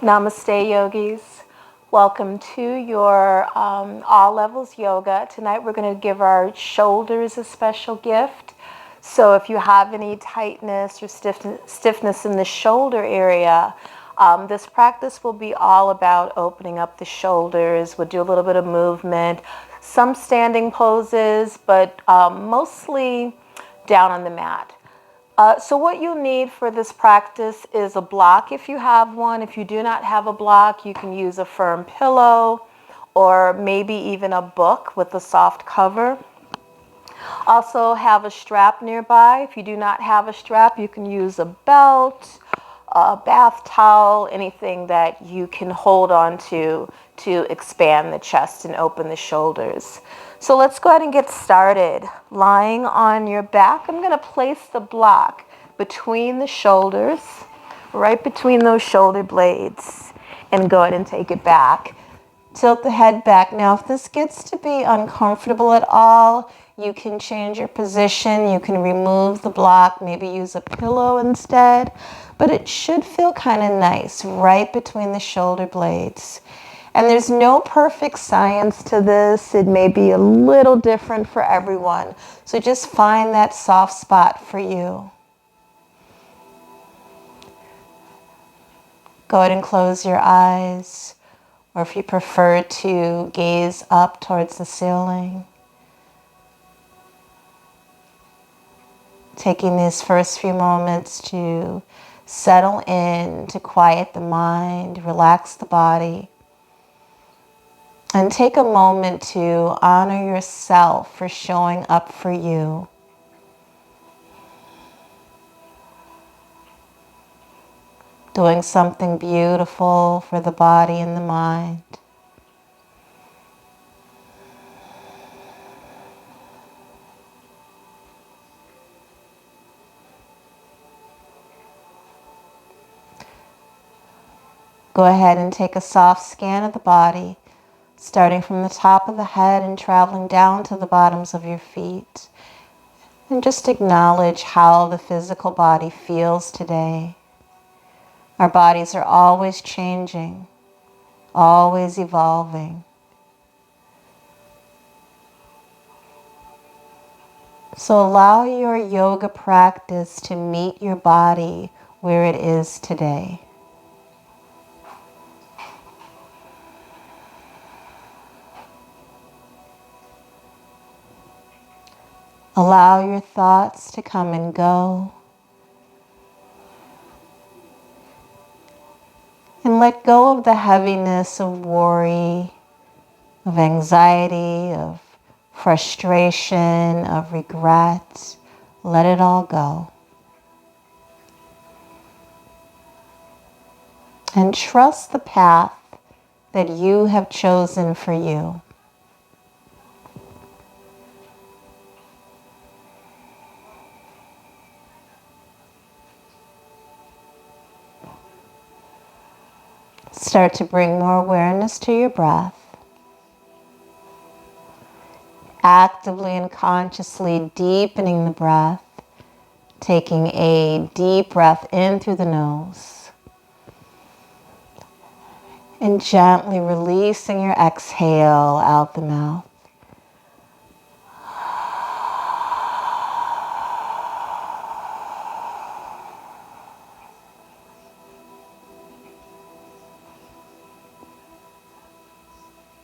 Namaste, yogis. Welcome to your All Levels Yoga. Tonight we're going to give our shoulders a special gift. So if you have any tightness or stiffness in the shoulder area, this practice will be all about opening up the shoulders. We'll do a little bit of movement, some standing poses, but mostly down on the mat. So what you need for this practice is a block if you have one. If you do not have a block, you can use a firm pillow or maybe even a book with a soft cover. Also have a strap nearby. If you do not have a strap, you can use a belt, a bath towel, anything that you can hold on to expand the chest and open the shoulders. So let's go ahead and get started. Lying on your back, I'm going to place the block between the shoulders, right between those shoulder blades, and go ahead and take it back. Tilt the head back. Now, if this gets to be uncomfortable at all, you can change your position. You can remove the block, maybe use a pillow instead, but it should feel kind of nice right between the shoulder blades. And there's no perfect science to this. It may be a little different for everyone. So just find that soft spot for you. Go ahead and close your eyes, or if you prefer to gaze up towards the ceiling. Taking these first few moments to settle in, to quiet the mind, relax the body. And take a moment to honor yourself for showing up for you. Doing something beautiful for the body and the mind. Go ahead and take a soft scan of the body, starting from the top of the head and traveling down to the bottoms of your feet. And just acknowledge how the physical body feels today. Our bodies are always changing, always evolving. So allow your yoga practice to meet your body where it is today. Allow your thoughts to come and go. And let go of the heaviness of worry, of anxiety, of frustration, of regret. Let it all go. And trust the path that you have chosen for you. Start to bring more awareness to your breath. Actively and consciously deepening the breath. Taking a deep breath in through the nose. And gently releasing your exhale out the mouth.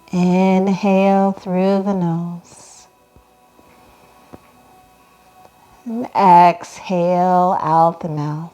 Inhale through the nose. And exhale out the mouth.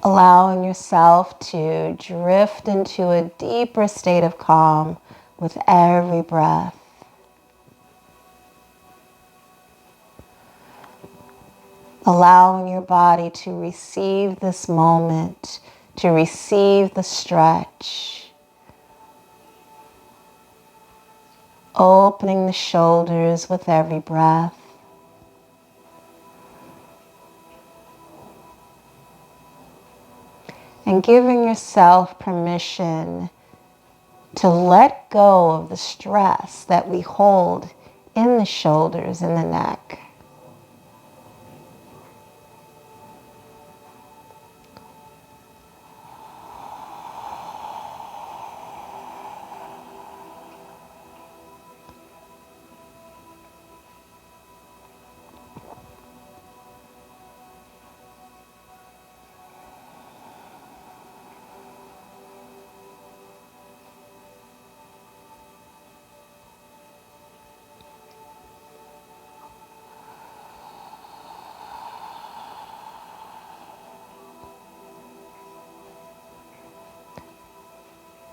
Allowing yourself to drift into a deeper state of calm with every breath. allowing your body to receive this moment, to receive the stretch. Opening the shoulders with every breath. And giving yourself permission to let go of the stress that we hold in the shoulders and the neck.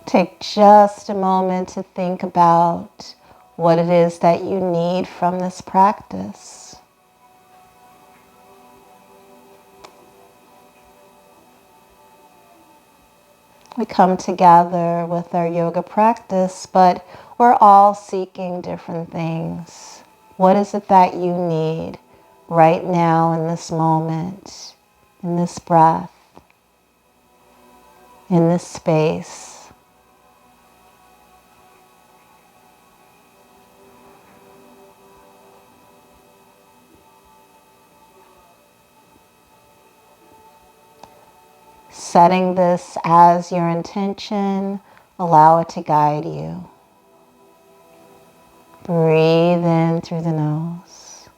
Take just a moment to think about what it is that you need from this practice. We come together with our yoga practice, but we're all seeking different things. What is it that you need right now in this moment, in this breath, in this space? Setting this as your intention, allow it to guide you. Breathe in through the nose.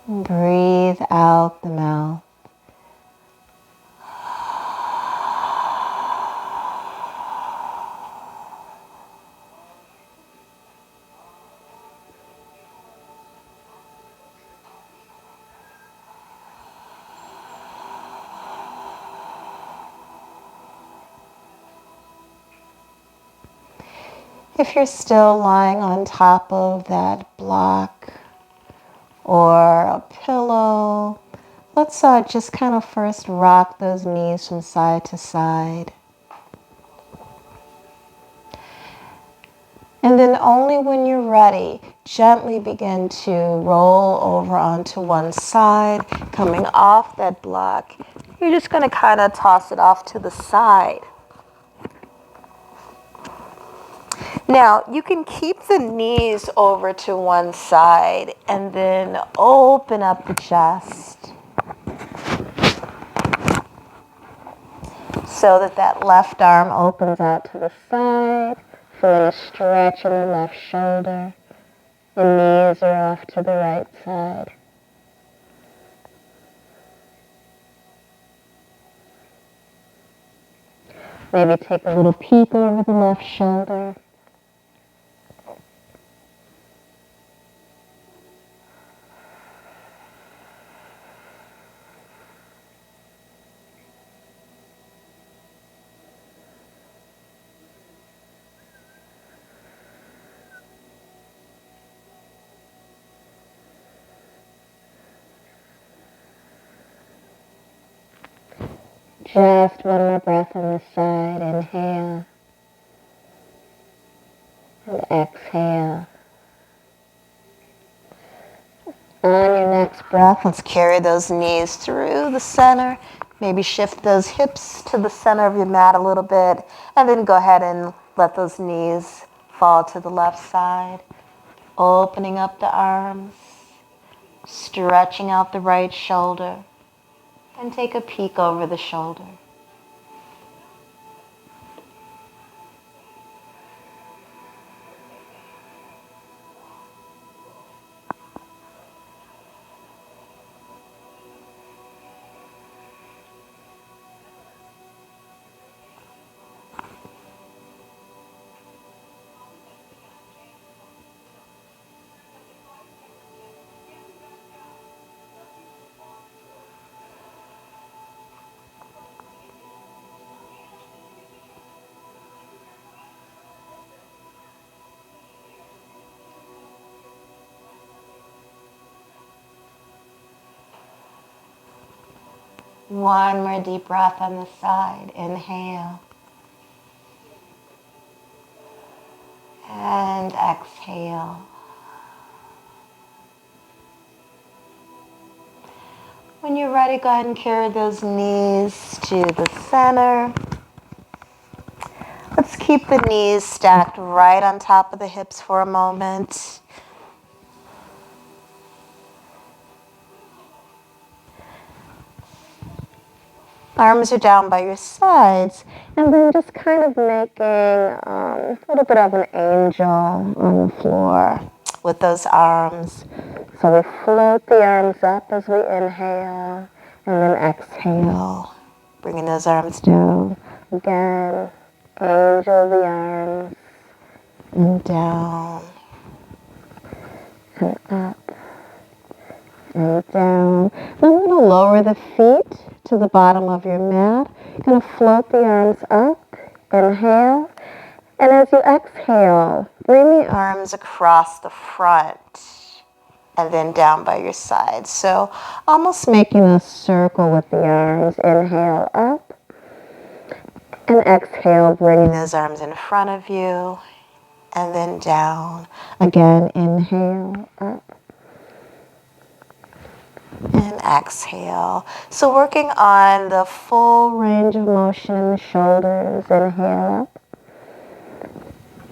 Breathe out the mouth. If you're still lying on top of that block or a pillow, let's just kind of first rock those knees from side to side. And then only when you're ready, gently begin to roll over onto one side, coming off that block. You're just going to kind of toss it off to the side. Now, you can keep the knees over to one side and then open up the chest so that that left arm opens out to the side. Feel a stretch in the left shoulder. The knees are off to the right side. Maybe take a little peek over the left shoulder. Just one more breath on the side. Inhale. And exhale. On your next breath, let's carry those knees through the center. Maybe shift those hips to the center of your mat a little bit. And then go ahead and let those knees fall to the left side. Opening up the arms. Stretching out the right shoulder. And take a peek over the shoulder. One more deep breath on the side. Inhale. And exhale. When you're ready, go ahead and carry those knees to the center. Let's keep the knees stacked right on top of the hips for a moment. Arms are down by your sides, and then just kind of making a little bit of an angel on the floor with those arms. So we float the arms up as we inhale, and then exhale, bringing those arms down. Again, angel the arms, and down, and up, and down. Then we're going to lower the feet to the bottom of your mat. You're going to float the arms up, inhale, and as you exhale, bring the arms across the front and then down by your side. So almost making a circle with the arms. Inhale up, and exhale, bringing those arms in front of you, and then down. Again, inhale up, and exhale. So working on the full range of motion in the shoulders. Inhale up,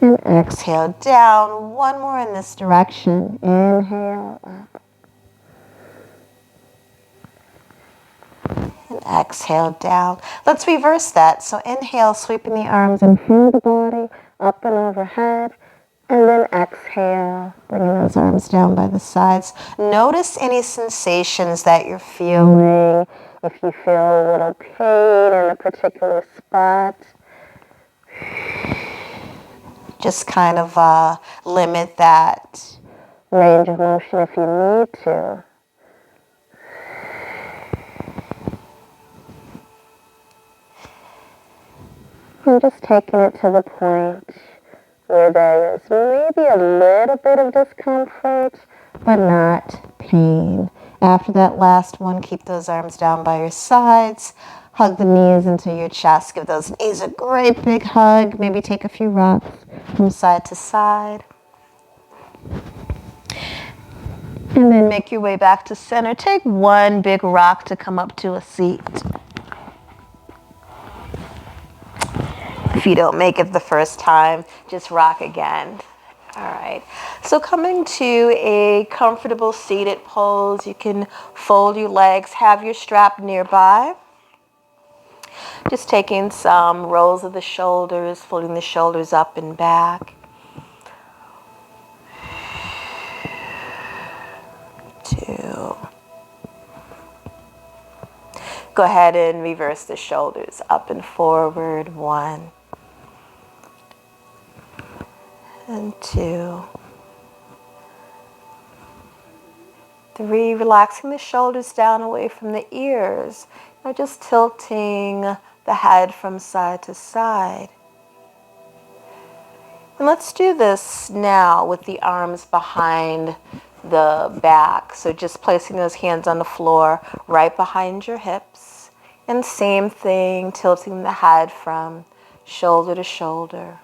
and exhale down. One more in this direction. Inhale up, and exhale down. Let's reverse that. So inhale, sweeping the arms in front of the body, up and overhead. And then exhale, bringing those arms down by the sides. Notice any sensations that you're feeling. If you feel a little pain in a particular spot, just kind of limit that range of motion if you need to. And just taking it to the point where there is maybe a little bit of discomfort, but not pain. After that last one, keep those arms down by your sides. Hug the knees into your chest. Give those knees a great big hug. Maybe take a few rocks from side to side. And then make your way back to center. Take one big rock to come up to a seat. If you don't make it the first time, just rock again. All right. So coming to a comfortable seated pose, you can fold your legs, have your strap nearby. Just taking some rolls of the shoulders, folding the shoulders up and back. 2. Go ahead and reverse the shoulders up and forward. 1. And 2. 3, relaxing the shoulders down away from the ears. Now just tilting the head from side to side. And let's do this now with the arms behind the back. So just placing those hands on the floor right behind your hips. And same thing, tilting the head from shoulder to shoulder.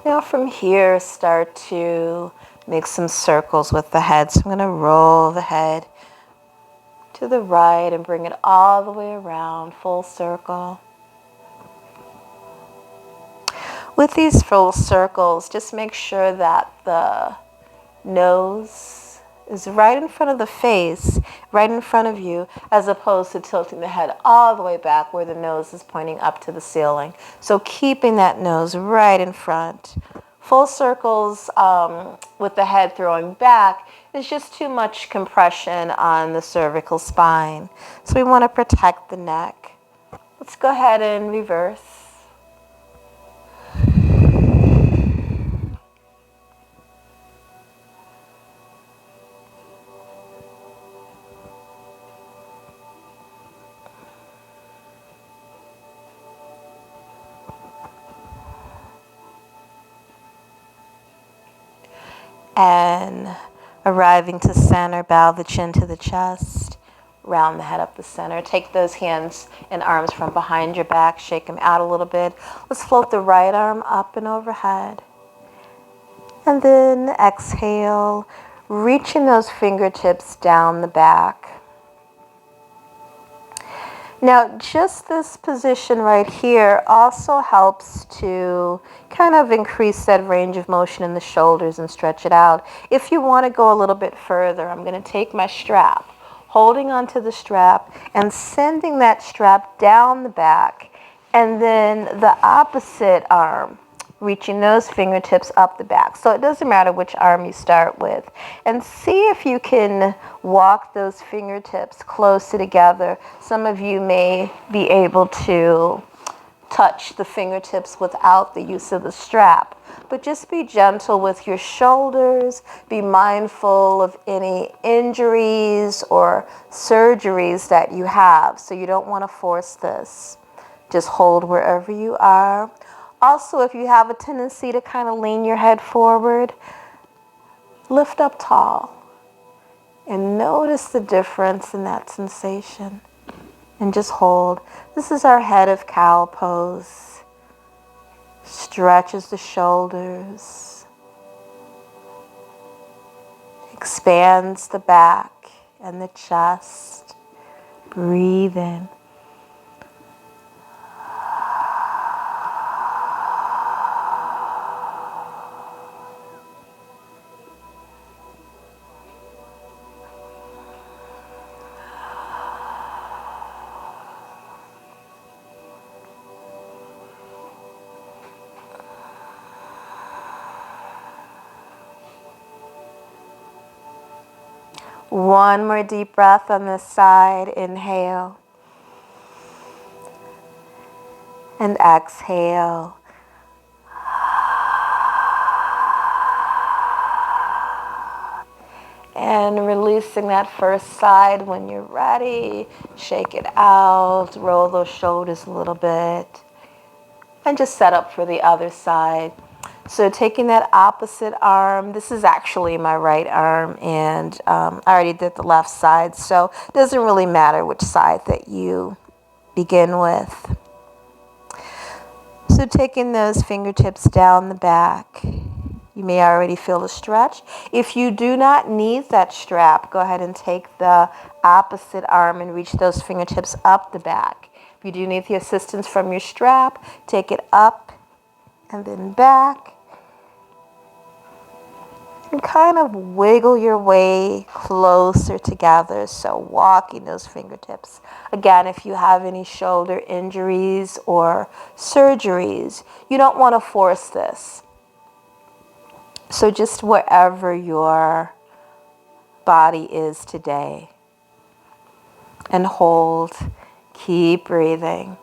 Now from here, start to make some circles with the head. So I'm going to roll the head to the right and bring it all the way around, full circle. With these full circles, just make sure that the nose is right in front of the face, right in front of you, as opposed to tilting the head all the way back where the nose is pointing up to the ceiling. So keeping that nose right in front. Full circles with the head throwing back is just too much compression on the cervical spine. So we want to protect the neck. Let's go ahead and reverse. And arriving to center, bow the chin to the chest, round the head up the center. Take those hands and arms from behind your back, shake them out a little bit. Let's float the right arm up and overhead. And then exhale, reaching those fingertips down the back. Now, just this position right here also helps to kind of increase that range of motion in the shoulders and stretch it out. If you want to go a little bit further, I'm going to take my strap, holding onto the strap and sending that strap down the back, and then the opposite arm, reaching those fingertips up the back. So it doesn't matter which arm you start with. And see if you can walk those fingertips closer together. Some of you may be able to touch the fingertips without the use of the strap. But just be gentle with your shoulders. Be mindful of any injuries or surgeries that you have. So you don't want to force this. Just hold wherever you are. Also, if you have a tendency to kind of lean your head forward, lift up tall and notice the difference in that sensation. And just hold. This is our head of cow pose. Stretches the shoulders. Expands the back and the chest. Breathe in. One more deep breath on this side. Inhale. And exhale. And releasing that first side when you're ready. Shake it out. Roll those shoulders a little bit. And just set up for the other side. So taking that opposite arm, this is actually my right arm, and I already did the left side, so it doesn't really matter which side that you begin with. So taking those fingertips down the back, you may already feel a stretch. If you do not need that strap, go ahead and take the opposite arm and reach those fingertips up the back. If you do need the assistance from your strap, take it up and then back. And kind of wiggle your way closer together. So walking those fingertips. Again, if you have any shoulder injuries or surgeries, you don't want to force this. So just wherever your body is today. And hold. Keep breathing.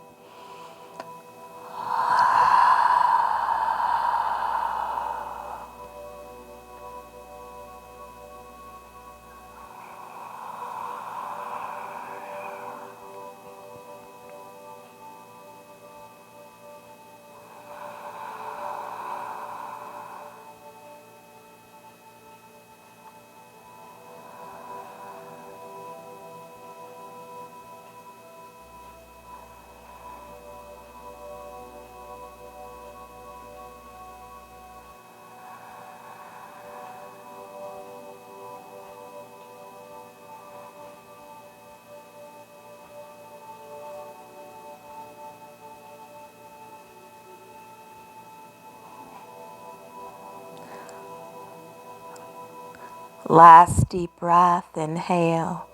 Last deep breath, inhale.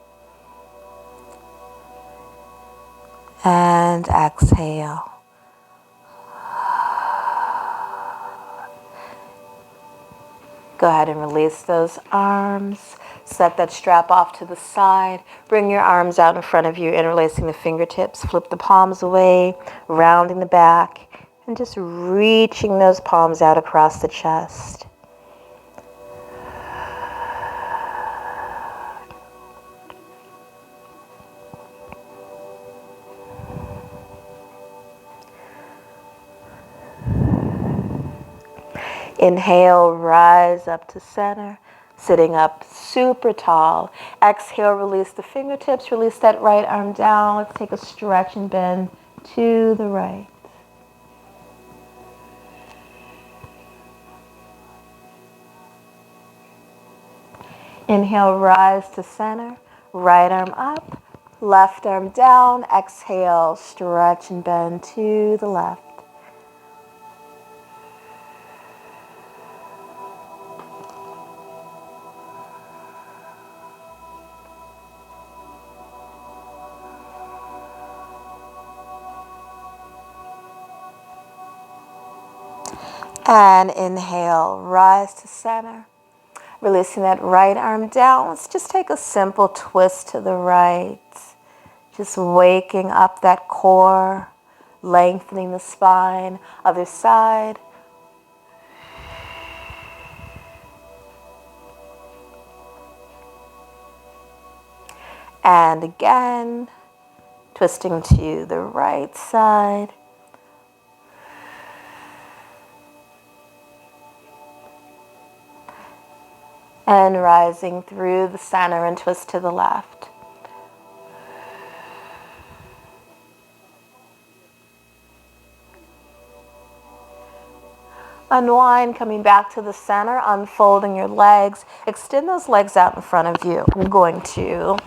And exhale. Go ahead and release those arms. Set that strap off to the side. Bring your arms out in front of you, interlacing the fingertips. Flip the palms away, rounding the back, and just reaching those palms out across the chest. Inhale, rise up to center, sitting up super tall. Exhale, release the fingertips, release that right arm down. Let's take a stretch and bend to the right. Inhale, rise to center, right arm up, left arm down. Exhale, stretch and bend to the left. And inhale, rise to center. Releasing that right arm down. Let's just take a simple twist to the right. Just waking up that core, lengthening the spine. Other side. And again, twisting to the right side. And rising through the center and twist to the left. Unwind, coming back to the center, unfolding your legs. Extend those legs out in front of you. I'm going to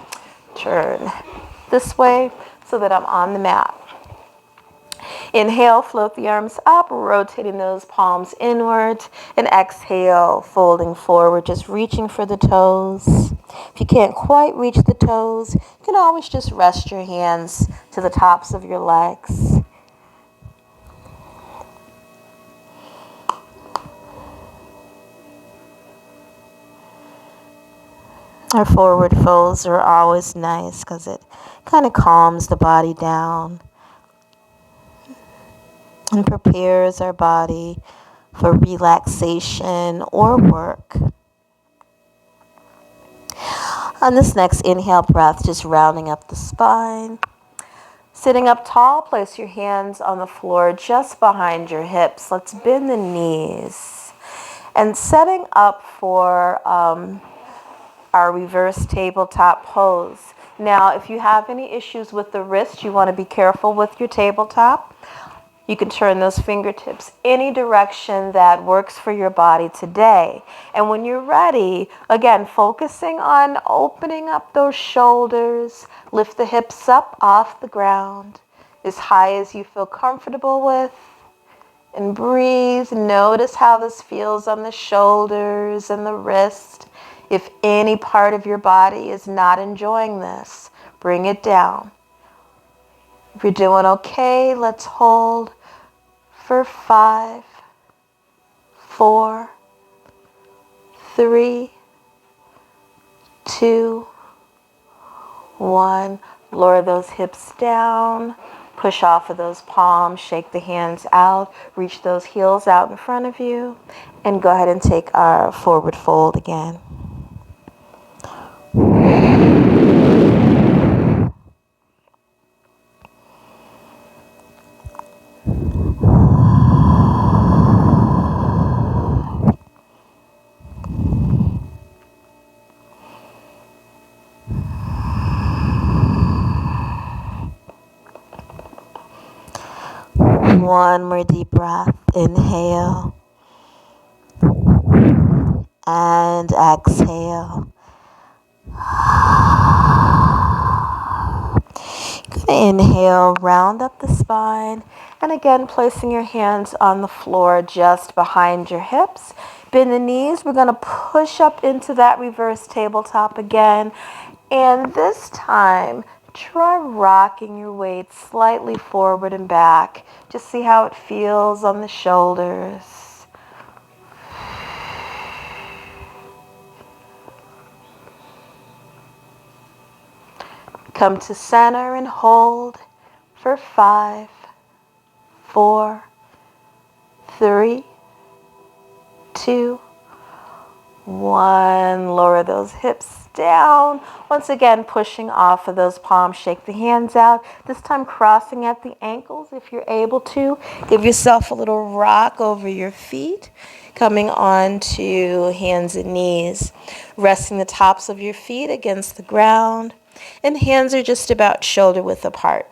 turn this way so that I'm on the mat. Inhale, float the arms up, rotating those palms inward. And exhale, folding forward, just reaching for the toes. If you can't quite reach the toes, you can always just rest your hands to the tops of your legs. Our forward folds are always nice because it kind of calms the body down and prepares our body for relaxation or work. On this next inhale breath, just rounding up the spine. Sitting up tall, place your hands on the floor just behind your hips. Let's bend the knees. And setting up for our reverse tabletop pose. Now, if you have any issues with the wrist, you want to be careful with your tabletop. You can turn those fingertips any direction that works for your body today. And when you're ready, again, focusing on opening up those shoulders, lift the hips up off the ground as high as you feel comfortable with. And breathe. Notice how this feels on the shoulders and the wrist. If any part of your body is not enjoying this, bring it down. If you're doing okay, let's hold for 5, 4, 3, 2, 1. Lower those hips down. Push off of those palms. Shake the hands out. Reach those heels out in front of you. And go ahead and take our forward fold again. One more deep breath. Inhale. And exhale. Inhale, round up the spine. And again, placing your hands on the floor just behind your hips. Bend the knees. We're going to push up into that reverse tabletop again. And this time, try rocking your weight slightly forward and back. Just see how it feels on the shoulders. Come to center and hold for 5, 4, 3, 2, 1. Lower those hips down. Once again, pushing off of those palms. Shake the hands out. This time crossing at the ankles if you're able to. Give yourself a little rock over your feet. Coming on to hands and knees. Resting the tops of your feet against the ground. And hands are just about shoulder width apart.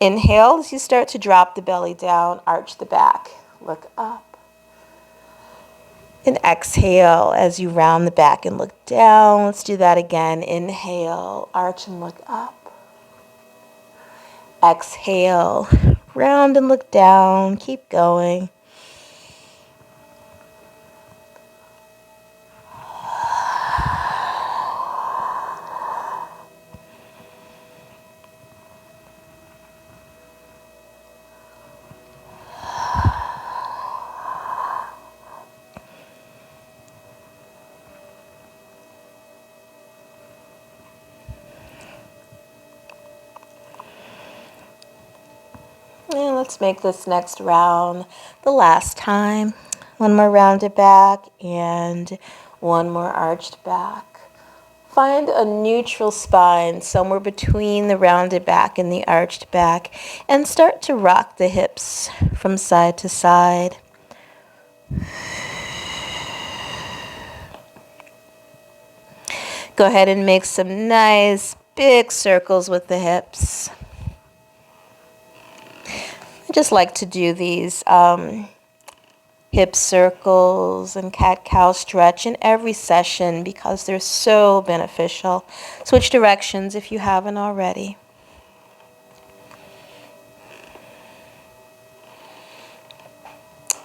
Inhale as you start to drop the belly down. Arch the back. Look up. And exhale as you round the back and look down. Let's do that again. Inhale, arch and look up. Exhale, round and look down. Keep going. And let's make this next round the last time. One more rounded back and one more arched back. Find a neutral spine somewhere between the rounded back and the arched back and start to rock the hips from side to side. Go ahead and make some nice big circles with the hips. I just like to do these hip circles and cat-cow stretch in every session because they're so beneficial. Switch directions if you haven't already.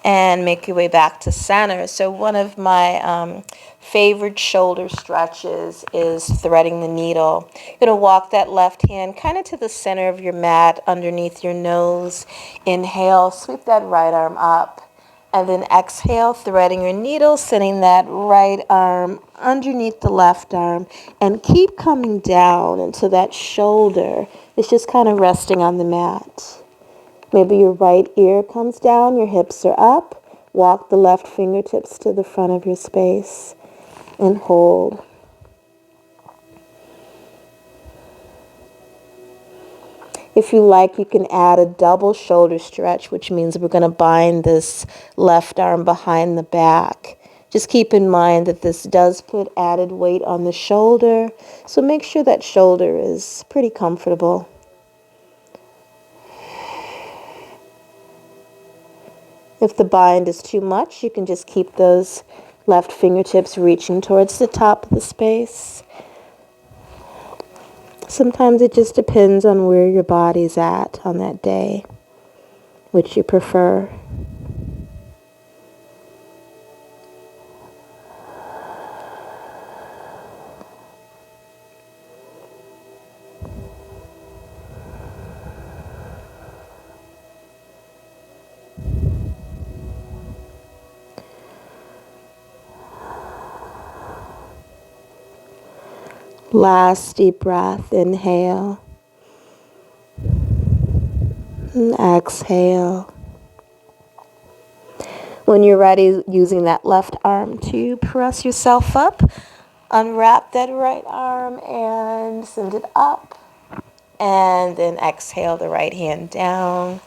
And make your way back to center. So one of my favorite shoulder stretches is threading the needle. You're going to walk that left hand kind of to the center of your mat underneath your nose. Inhale, sweep that right arm up. And then exhale, threading your needle, sending that right arm underneath the left arm. And keep coming down until that shoulder is just kind of resting on the mat. Maybe your right ear comes down, your hips are up. Walk the left fingertips to the front of your space and hold. If you like, you can add a double shoulder stretch, which means we're going to bind this left arm behind the back. Just keep in mind that this does put added weight on the shoulder, so make sure that shoulder is pretty comfortable. If the bind is too much, you can just keep those left fingertips reaching towards the top of the space. Sometimes it just depends on where your body's at on that day, which you prefer. Last deep breath, inhale, and exhale. When you're ready, using that left arm to press yourself up, unwrap that right arm and send it up. And then exhale the right hand down.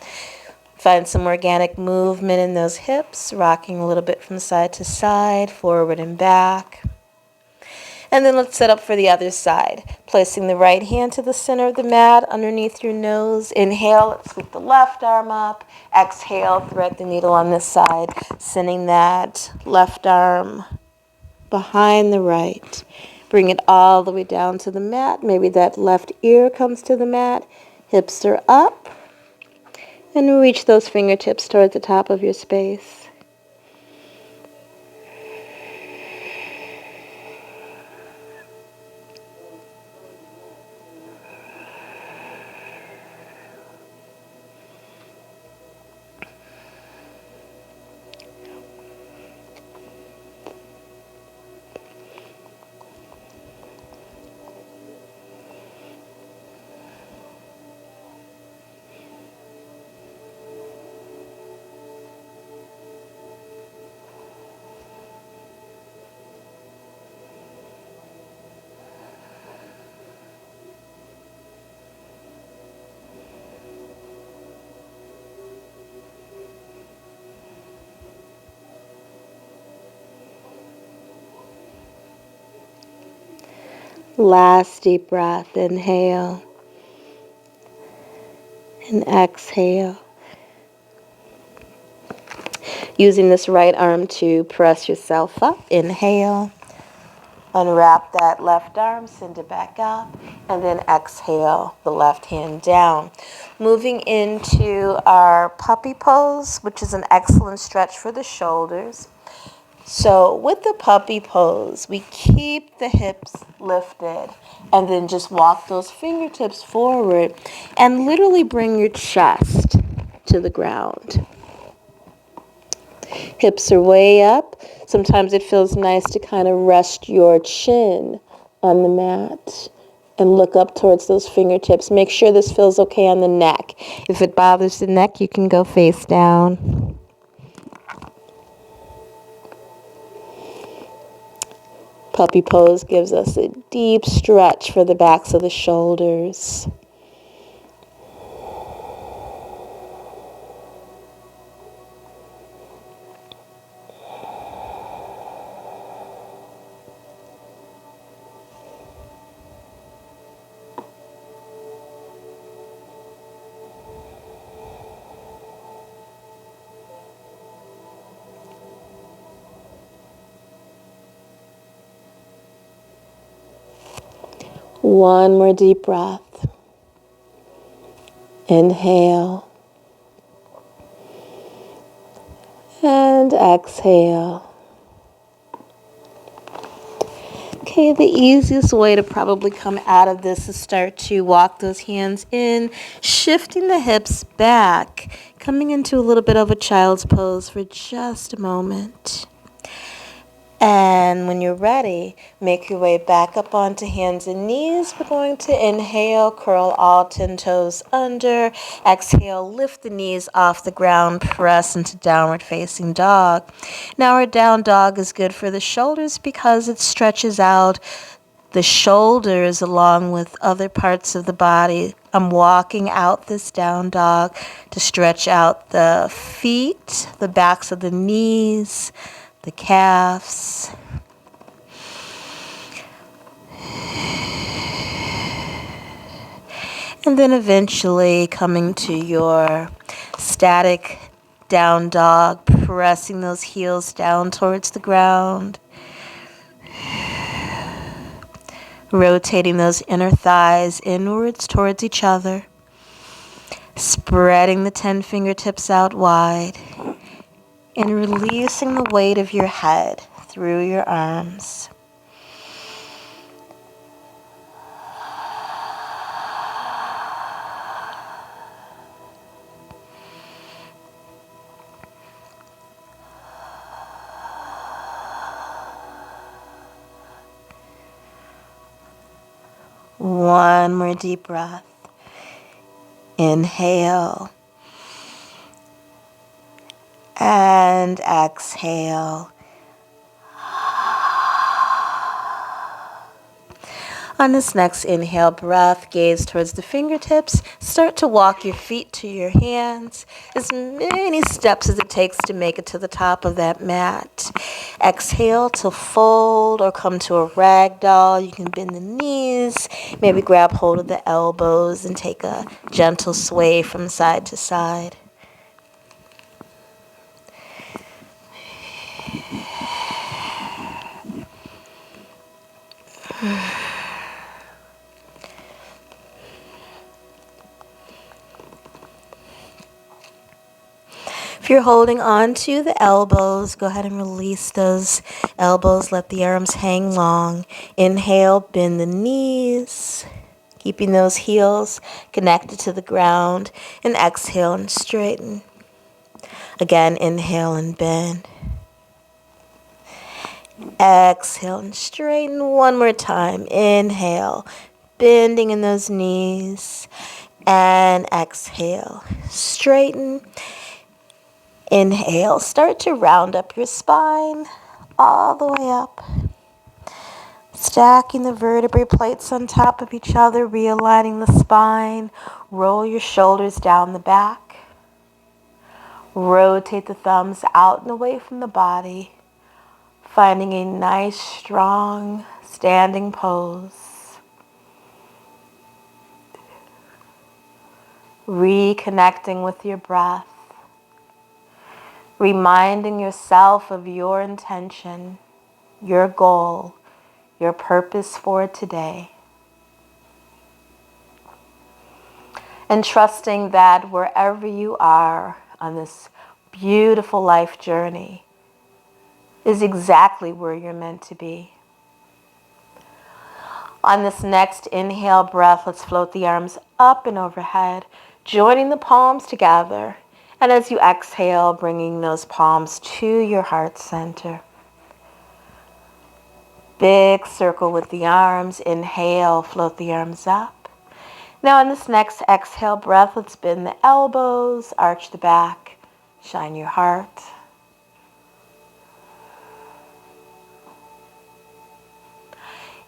Find some organic movement in those hips, rocking a little bit from side to side, forward and back. And then let's set up for the other side. Placing the right hand to the center of the mat underneath your nose. Inhale, let's sweep the left arm up. Exhale, thread the needle on this side, sending that left arm behind the right. Bring it all the way down to the mat. Maybe that left ear comes to the mat. Hips are up. And reach those fingertips towards the top of your space. Last deep breath. Inhale and exhale. Using this right arm to press yourself up. Inhale. Unwrap that left arm, send it back up, and then exhale the left hand down. Moving into our puppy pose, which is an excellent stretch for the shoulders. So with the puppy pose, we keep the hips lifted and then just walk those fingertips forward and literally bring your chest to the ground. Hips are way up. Sometimes it feels nice to kind of rest your chin on the mat and look up towards those fingertips. Make sure this feels okay on the neck. If it bothers the neck, you can go face down. Puppy pose gives us a deep stretch for the backs of the shoulders. One more deep breath. Inhale. And exhale. Okay, the easiest way to probably come out of this is start to walk those hands in, shifting the hips back, coming into a little bit of a child's pose for just a moment. And when you're ready, make your way back up onto hands and knees. We're going to inhale, curl all 10 toes under. Exhale, lift the knees off the ground, press into downward facing dog. Now our down dog is good for the shoulders because it stretches out the shoulders along with other parts of the body. I'm walking out this down dog to stretch out the feet, the backs of the knees, the calves. And then eventually coming to your static down dog, pressing those heels down towards the ground. Rotating those inner thighs inwards towards each other. Spreading the 10 fingertips out wide. And releasing the weight of your head through your arms. One more deep breath. Inhale. And exhale. On this next inhale breath, gaze towards the fingertips. Start to walk your feet to your hands. As many steps as it takes to make it to the top of that mat. Exhale to fold or come to a ragdoll. You can bend the knees, maybe grab hold of the elbows and take a gentle sway from side to side. If you're holding on to the elbows, go ahead and release those elbows. Let the arms hang long. Inhale, bend the knees, keeping those heels connected to the ground. And exhale and straighten. Again, inhale and bend. Exhale and straighten one more time. Inhale, bending in those knees. And exhale, straighten. Inhale, start to round up your spine all the way up. Stacking the vertebrae plates on top of each other, realigning the spine. Roll your shoulders down the back. Rotate the thumbs out and away from the body. Finding a nice, strong, standing pose. reconnecting with your breath, reminding yourself of your intention, your goal, your purpose for today. And trusting that wherever you are on this beautiful life journey is exactly where you're meant to be. On this next inhale breath, let's float the arms up and overhead, joining the palms together. And as you exhale, bringing those palms to your heart center. Big circle with the arms. Inhale, float the arms up. Now on this next exhale breath, let's bend the elbows, arch the back, shine your heart.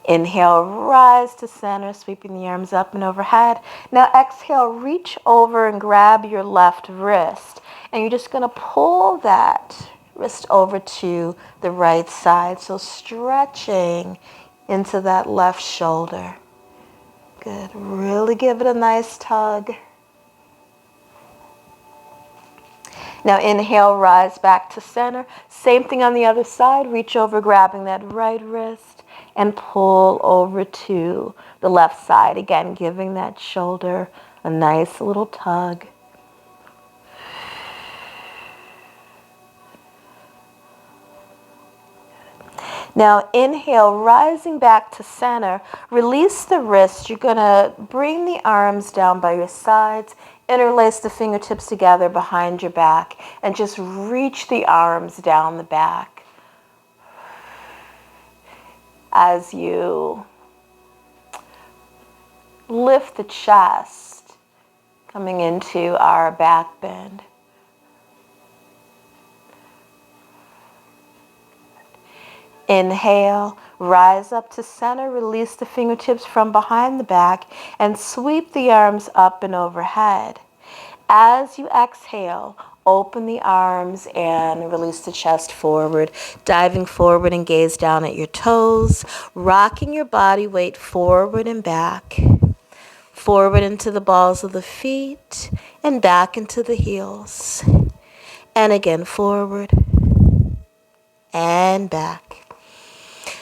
Inhale, rise to center, sweeping the arms up and overhead. Now exhale, reach over and grab your left wrist. And you're just going to pull that wrist over to the right side. So stretching into that left shoulder. Good. Really give it a nice tug. Now inhale, rise back to center. Same thing on the other side. Reach over, grabbing that right wrist and pull over to the left side. Again, giving that shoulder a nice little tug. Now inhale, rising back to center. Release the wrist. You're going to bring the arms down by your sides. Interlace the fingertips together behind your back and just reach the arms down the back. As you lift the chest, coming into our back bend. Inhale, rise up to center, release the fingertips from behind the back, and sweep the arms up and overhead. As you exhale, open the arms and release the chest forward, diving forward and gaze down at your toes, rocking your body weight forward and back, forward into the balls of the feet, and back into the heels. And again, forward and back.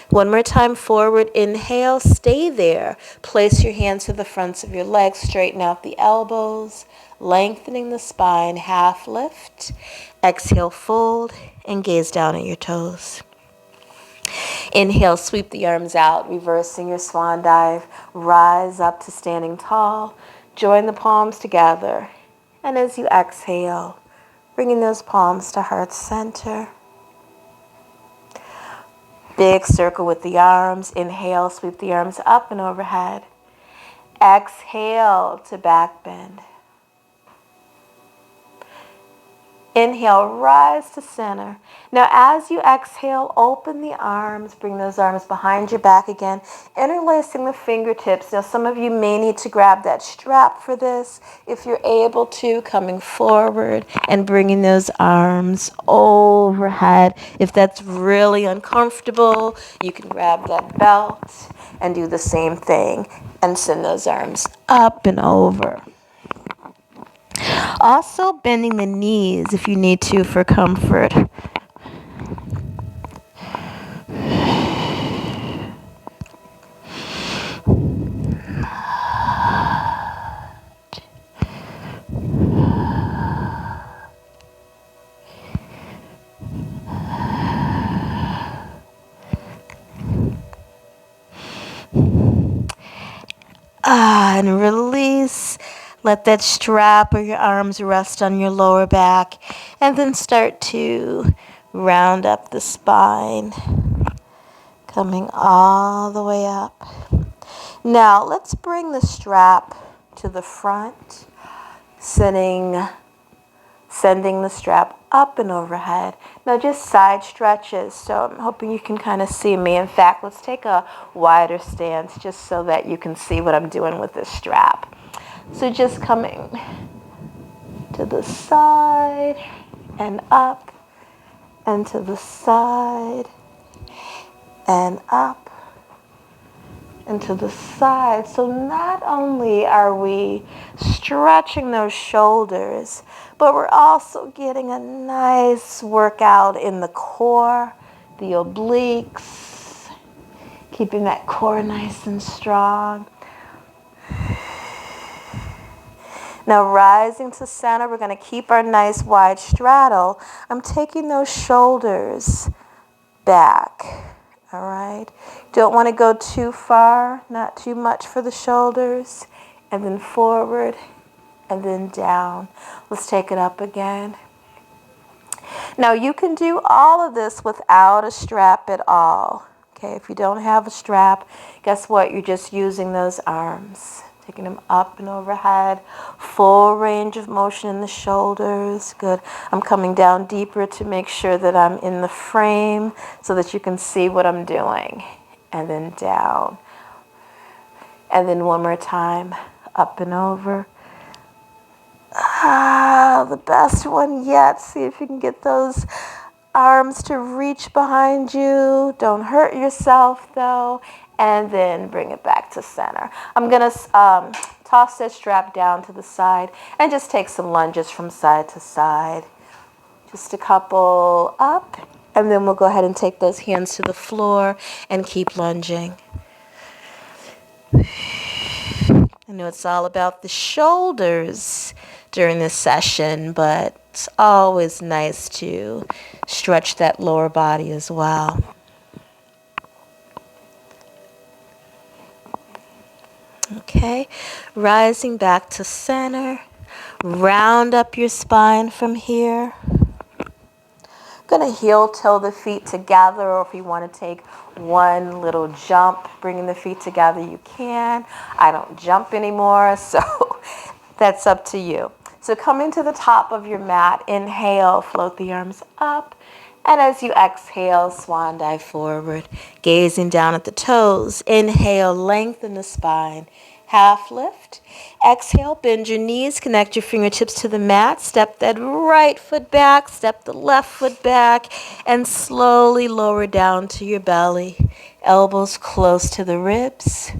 One more time, forward, inhale, stay there. Place your hands to the fronts of your legs, straighten out the elbows, lengthening the spine, half lift. Exhale, fold, and gaze down at your toes. Inhale, sweep the arms out, reversing your swan dive. Rise up to standing tall. Join the palms together. And as you exhale, bringing those palms to heart center. Big circle with the arms. Inhale, sweep the arms up and overhead. Exhale to back bend. Inhale, rise to center. Now as you exhale, open the arms, bring those arms behind your back again, interlacing the fingertips. Now some of you may need to grab that strap for this. If you're able to, coming forward and bringing those arms overhead. If that's really uncomfortable, you can grab that belt and do the same thing and send those arms up and over. Also bending the knees if you need to for comfort. And release. Let that strap or your arms rest on your lower back. And then start to round up the spine. Coming all the way up. Now let's bring the strap to the front. Sending the strap up and overhead. Now just side stretches, so I'm hoping you can kind of see me. In fact, let's take a wider stance just so that you can see what I'm doing with this strap. So just coming to the side and up, and to the side and up, and to the side. So not only are we stretching those shoulders, but we're also getting a nice workout in the core, the obliques, keeping that core nice and strong. Now rising to center, we're going to keep our nice wide straddle. I'm taking those shoulders back, all right? Don't want to go too far, not too much for the shoulders, and then forward, and then down. Let's take it up again. Now you can do all of this without a strap at all. Okay, if you don't have a strap, guess what? You're just using those arms. Taking them up and overhead. Full range of motion in the shoulders. Good. I'm coming down deeper to make sure that I'm in the frame so that you can see what I'm doing. And then down. And then one more time. Up and over. The best one yet. See if you can get those arms to reach behind you. Don't hurt yourself though. And then bring it back to center. I'm going to toss that strap down to the side and just take some lunges from side to side. Just a couple up. And then we'll go ahead and take those hands to the floor and keep lunging. I know it's all about the shoulders during this session, but it's always nice to stretch that lower body as well. Okay, rising back to center. Round up your spine from here. Gonna heel toe the feet together, or if you want to take one little jump, bringing the feet together, you can. I don't jump anymore, so that's up to you. So coming to the top of your mat, inhale, float the arms up. And as you exhale, swan dive forward, gazing down at the toes. Inhale, lengthen the spine. Half lift. Exhale, bend your knees, connect your fingertips to the mat. Step that right foot back, step the left foot back, and slowly lower down to your belly. Elbows close to the ribs.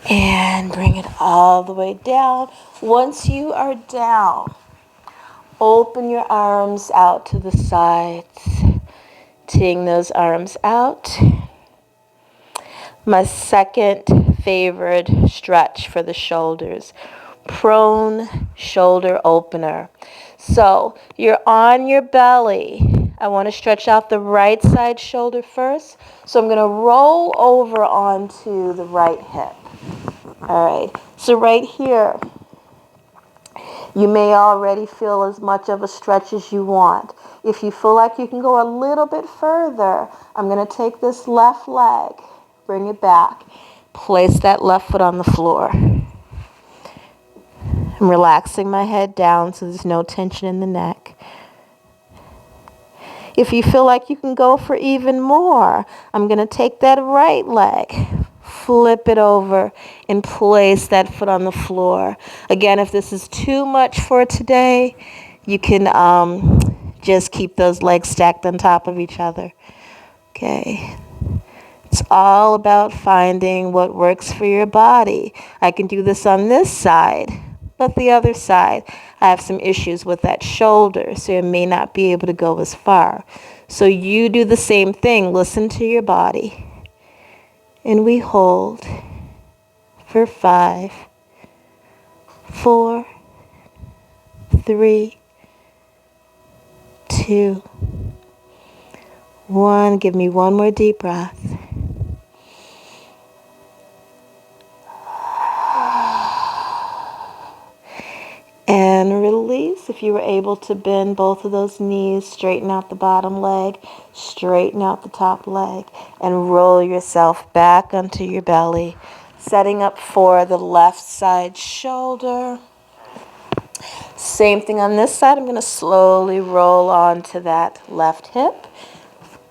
And bring it all the way down. Once you are down, open your arms out to the sides. Teeing those arms out. My second favorite stretch for the shoulders. Prone shoulder opener. So you're on your belly. I want to stretch out the right side shoulder first. So I'm going to roll over onto the right hip. All right. So right here, you may already feel as much of a stretch as you want. If you feel like you can go a little bit further, I'm going to take this left leg, bring it back, place that left foot on the floor. I'm relaxing my head down so there's no tension in the neck. If you feel like you can go for even more, I'm going to take that right leg, flip it over, and place that foot on the floor. Again, if this is too much for today, you can just keep those legs stacked on top of each other. Okay. It's all about finding what works for your body. I can do this on this side, but the other side, I have some issues with that shoulder, so it may not be able to go as far. So you do the same thing. Listen to your body. And we hold for 5, 4, 3, 2, 1. Give me one more deep breath. And release. If you were able to bend both of those knees, straighten out the bottom leg, straighten out the top leg, and roll yourself back onto your belly, setting up for the left side shoulder. Same thing on this side. I'm going to slowly roll onto that left hip.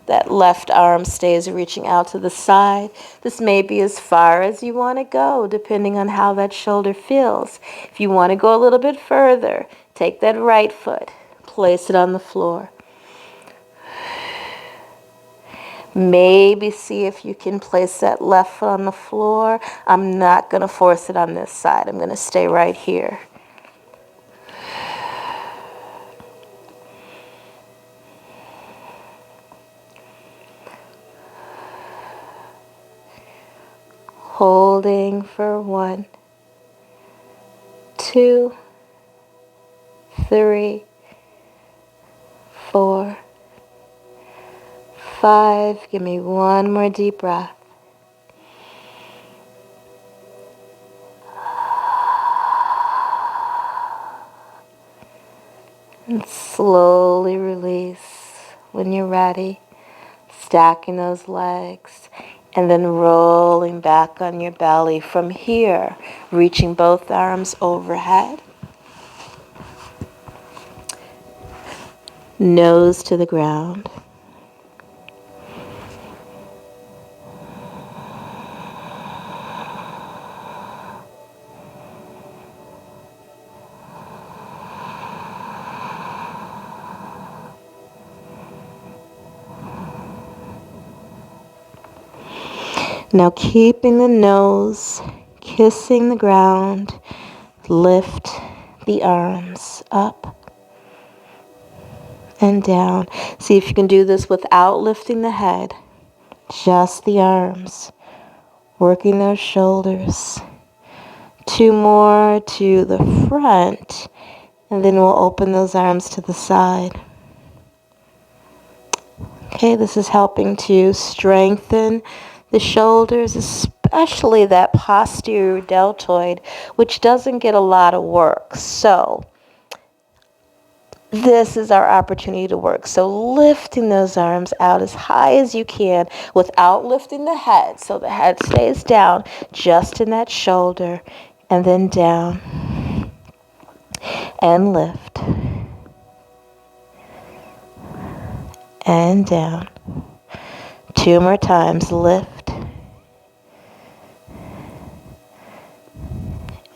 That left arm stays reaching out to the side. This may be as far as you want to go, depending on how that shoulder feels. If you want to go a little bit further, take that right foot, place it on the floor. Maybe see if you can place that left foot on the floor. I'm not going to force it on this side. I'm going to stay right here. Holding for 1, 2, 3, 4, 5. Give me one more deep breath. And slowly release when you're ready. Stacking those legs. And then rolling back on your belly from here. Reaching both arms overhead. Nose to the ground. Now keeping the nose kissing the ground, lift the arms up and down. See if you can do this without lifting the head, just the arms, working those shoulders. 2 more to the front, and then we'll open those arms to the side. Okay, this is helping to strengthen the shoulders, especially that posterior deltoid, which doesn't get a lot of work. So this is our opportunity to work. So lifting those arms out as high as you can without lifting the head. So the head stays down just in that shoulder, and then down and lift and down. 2 more times. Lift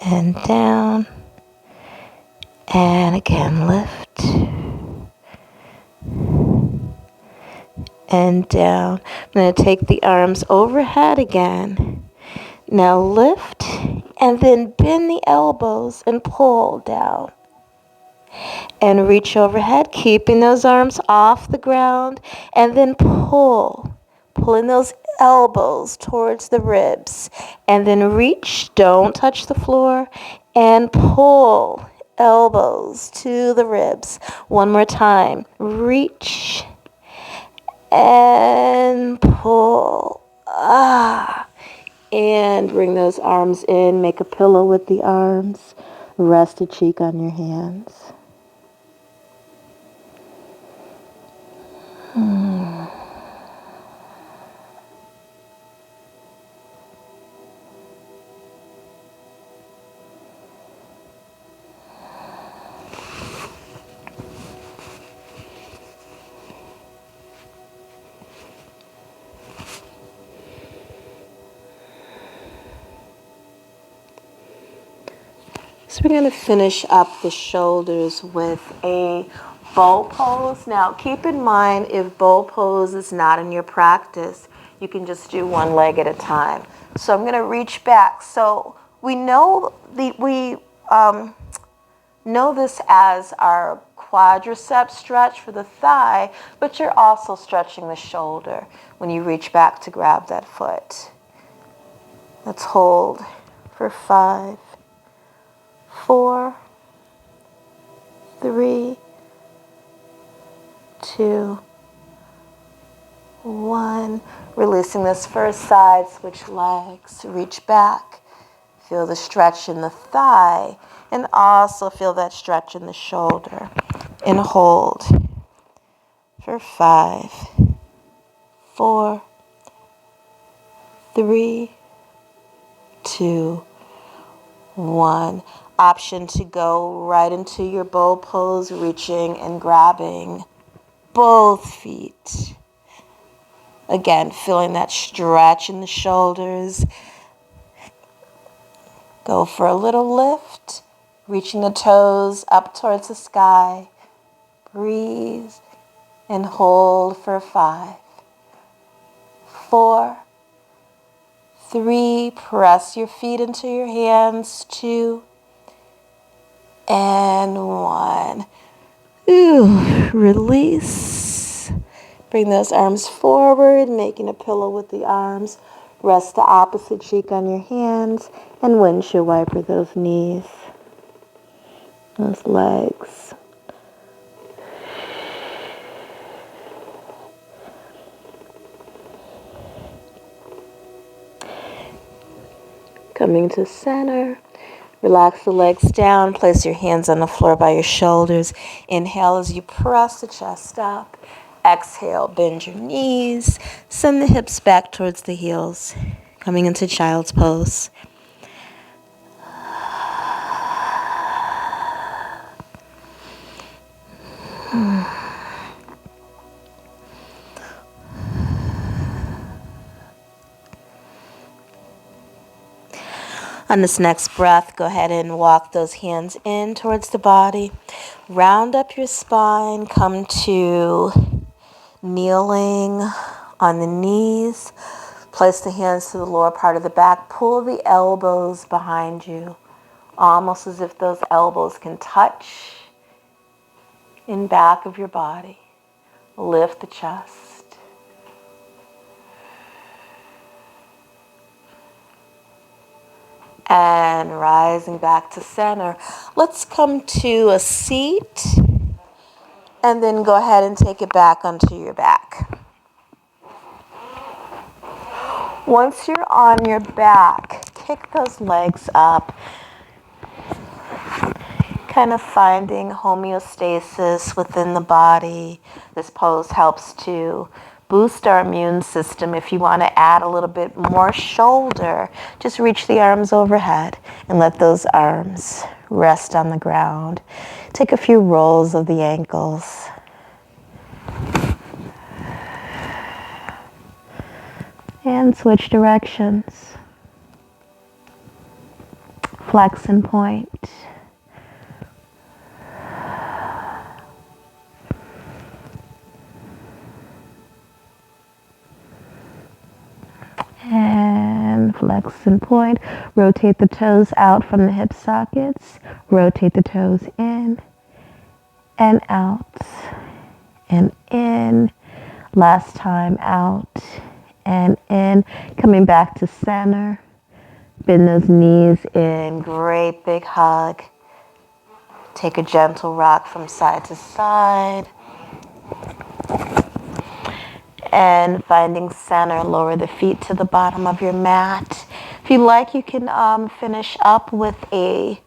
and down, and again lift and down. I'm going to take the arms overhead again. Now lift and then bend the elbows and pull down and reach overhead, keeping those arms off the ground, and then pulling those elbows towards the ribs, and then reach, don't touch the floor, and pull elbows to the ribs. One more time. Reach and pull. And bring those arms in. Make a pillow with the arms. Rest a cheek on your hands. So we're going to finish up the shoulders with a bow pose. Now keep in mind, if bow pose is not in your practice, you can just do one leg at a time. So I'm going to reach back. So we know know this as our quadricep stretch for the thigh, but you're also stretching the shoulder when you reach back to grab that foot. Let's hold for 5, 4, 3, 2, 1. Releasing this first side, switch legs, reach back. Feel the stretch in the thigh, and also feel that stretch in the shoulder. And hold for 5, 4, 3, 2, 1. Option to go right into your bow pose, reaching and grabbing both feet. Again, feeling that stretch in the shoulders. Go for a little lift, reaching the toes up towards the sky. Breathe and hold for 5, 4, 3, press your feet into your hands, 2, and 1. Ooh, release. Bring those arms forward, making a pillow with the arms. Rest the opposite cheek on your hands and windshield wiper those knees, those legs. Coming to center. Relax the legs down. Place your hands on the floor by your shoulders. Inhale as you press the chest up. Exhale, bend your knees. Send the hips back towards the heels. Coming into child's pose. On this next breath, go ahead and walk those hands in towards the body. Round up your spine. Come to kneeling on the knees. Place the hands to the lower part of the back. Pull the elbows behind you, almost as if those elbows can touch in back of your body. Lift the chest. And rising back to center. Let's come to a seat and then go ahead and take it back onto your back. Once you're on your back, kick those legs up, kind of finding homeostasis within the body. This pose helps to boost our immune system. If you want to add a little bit more shoulder, just reach the arms overhead and let those arms rest on the ground. Take a few rolls of the ankles. And switch directions. Flex and point. And flex and point. Rotate the toes out from the hip sockets. Rotate the toes in and out and in. Last time out and in. Coming back to center. Bend those knees in. Great big hug. Take a gentle rock from side to side. And finding center, lower the feet to the bottom of your mat. If you like, you can finish up with a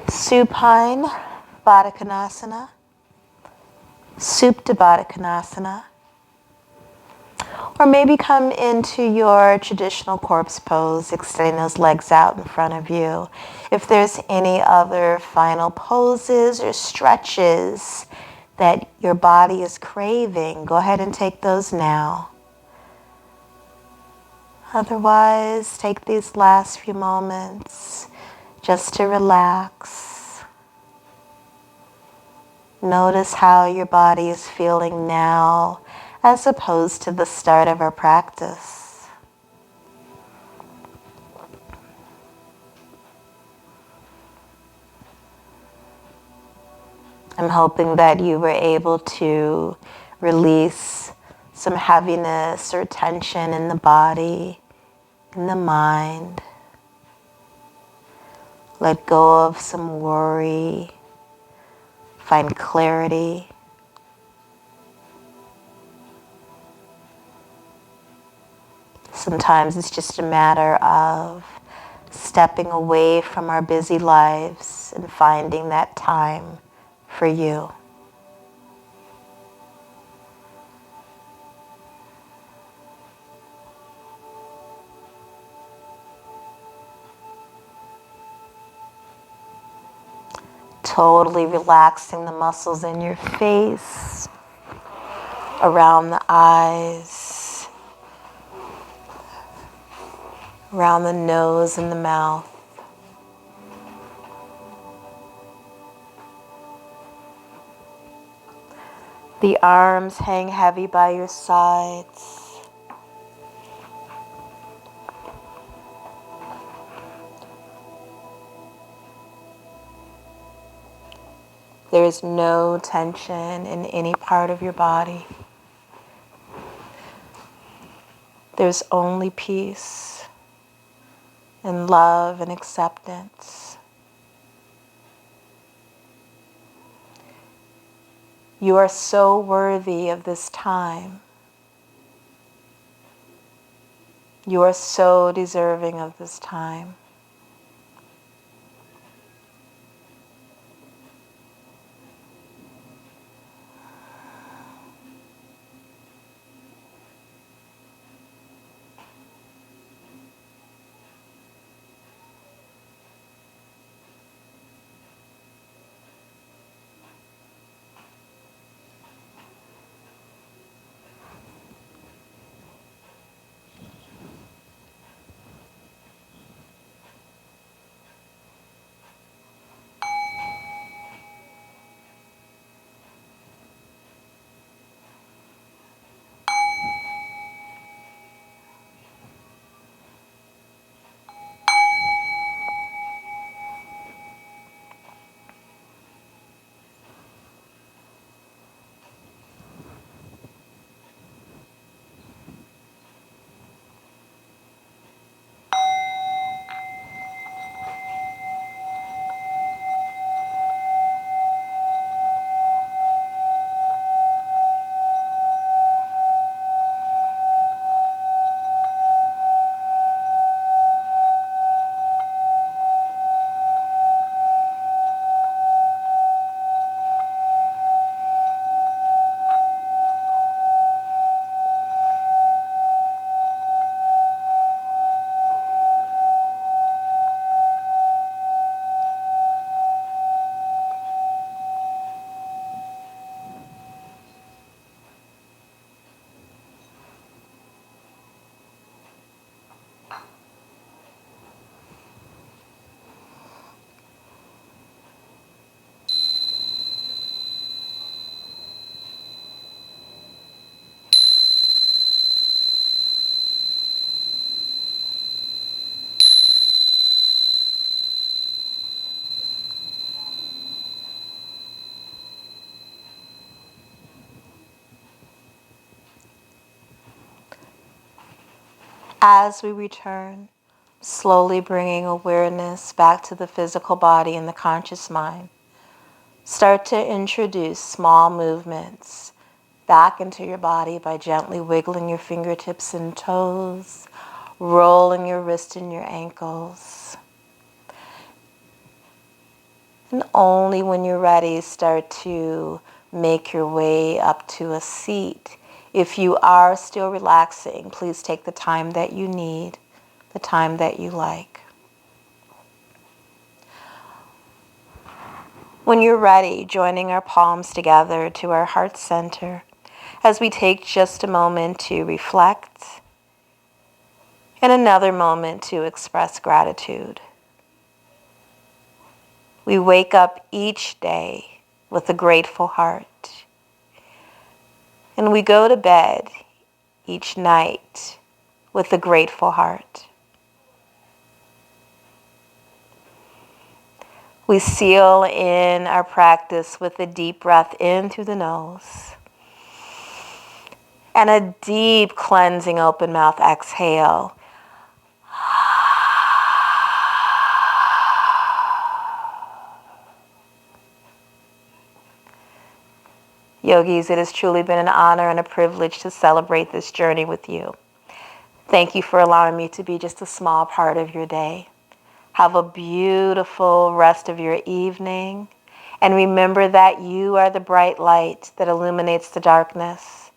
supine Baddha Konasana, Supta Baddha Konasana, or maybe come into your traditional corpse pose, extending those legs out in front of you. If there's any other final poses or stretches that your body is craving, go ahead and take those now. Otherwise, take these last few moments just to relax. Notice how your body is feeling now as opposed to the start of our practice. I'm hoping that you were able to release some heaviness or tension in the body, in the mind. Let go of some worry. Find clarity. Sometimes it's just a matter of stepping away from our busy lives and finding that time for you. Totally relaxing the muscles in your face, around the eyes, around the nose and the mouth. The arms hang heavy by your sides. There is no tension in any part of your body. There's only peace and love and acceptance. You are so worthy of this time. You are so deserving of this time. As we return, slowly bringing awareness back to the physical body and the conscious mind, start to introduce small movements back into your body by gently wiggling your fingertips and toes, rolling your wrists and your ankles. And only when you're ready, start to make your way up to a seat. If you are still relaxing, please take the time that you need, the time that you like. When you're ready, joining our palms together to our heart center, as we take just a moment to reflect and another moment to express gratitude. We wake up each day with a grateful heart, and we go to bed each night with a grateful heart. We seal in our practice with a deep breath in through the nose and a deep cleansing open mouth exhale. Yogis, it has truly been an honor and a privilege to celebrate this journey with you. Thank you for allowing me to be just a small part of your day. Have a beautiful rest of your evening. And remember that you are the bright light that illuminates the darkness.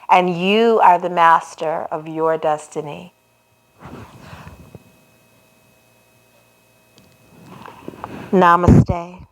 And you are the master of your destiny. Namaste.